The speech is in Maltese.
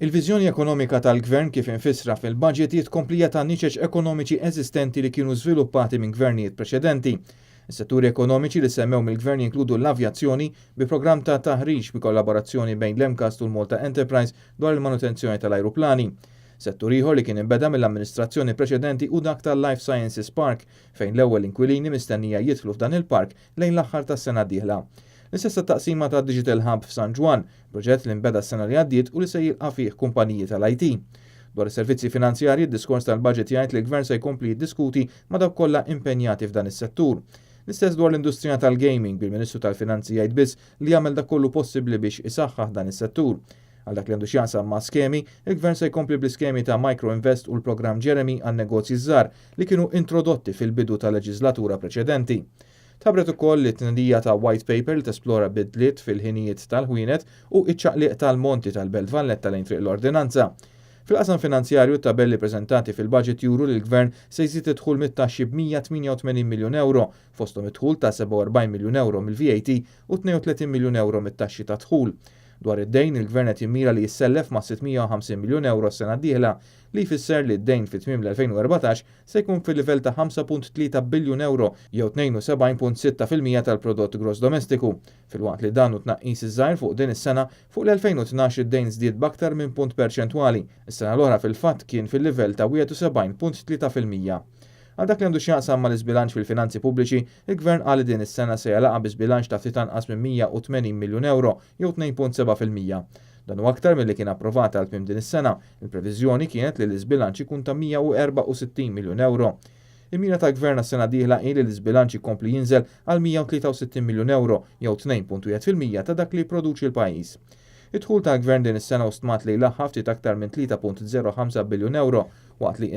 Il-viżjoni ekonomika tal-Gvern kif infissra fil-budget jitkomplija ta' niċeġ ekonomiċi eżistenti li kienu żviluppati minn gvernijiet preċedenti. Is-setturi ekonomiċi li semmew mill-Gvern jinkludu l-avjazzjoni bi programm ta' taħriġ bi kollaborazzjoni bejn l-MCAST u l-Malta Enterprise dwar il-manutenzjoni tal-ajruplani. Settur ieħor li kien imbeda mill-amministrazzjoni preċedenti u dak tal-Life Sciences Park fejn l-ewwel inkwilini mistennija jidħlu f'dan il-park lejn l-aħħar tas-sena d-dieħla. L-istess taqsima ta' Digital Hub f'San Ġwan, proġett li nbeda s-sena li għaddiet u li se jilqa' fih kumpaniji tal-IT. Dwar is-servizzi finanzjarji d-diskors tal-budget jgħid li l-Gvern se jkompli jiddiskuti ma' dawk kollha impenjati f'dan is-settur. L-istess dwar l-industrija tal-gaming bil-Ministru tal-Finanzi jgħid biss li jagħmel dak kollu possibbli biex isaħħaħ dan is-settur. Għal dak li għandu x'jaqsam ma' skemi, il-Gvern se jkompli bl-iskemi ta' Microinvest u l-programm Jeremy għan negozji żgħar li kienu introdotti fil-bidu tal-leġislatura preċedenti. Tabret ukoll li tnedija ta' white paper li tesplora bidliet fil-ħinijiet tal-ħwienet u iċ-ċaqliq tal-monti tal-Belt Valletta lejn triq l-ordinanza. Fil-qasam finanzjarju tabelli preżentati fil-budget juru li l-Gvern se jżid idħul mit-taxxi b'188 miljun euro, fosthom idħul ta' 47 miljun euro mill-VAT u 32 miljun euro mit-taxxi ta' dħul. Dwar id-dejn il-Gvern qed jimmira li jissellef ma' 650 miljun euro s-sena d-dieħla li jfisser li d-dejn fit-tmiem l-2014 se jkun fil-livell ta' 5.3 biljun euro jew 72.6% tal-prodott gross domestiku. Filwaqt li dan hu tnaqqis iż-żgħir fuq din is-sena fuq l-2012 id-dejn żdied b'aktar minn punt perċentwali. Is-sena l-oħra fil-fatt kien fil-livell ta' 71.3%. Għal dak li għandu x'jaqsam mal isbilanċ fil-finanzi pubbliċi, il-Gvern qal din is-sena se jalaqa biżbilanċ ta' ftit anqas minn 180 miljun euro jew 2.7%. Dan huwa aktar milli kien approvat għal tmiem din is-sena. Il-previżjoni kienet li l-isbilanċ ikun ta' 164 miljun euro. Il-mira tal-Gvern għas-sena d-dieħla hi li l-isbilanċ ikompli jinżel għal 163 miljun euro jew 2.1% ta' dak li jipproduċi l-pajjiż. Id-dħul tal-Gvern din is-sena stmat li laħħaf ftit aktar minn 3.05 biljun euro waqt li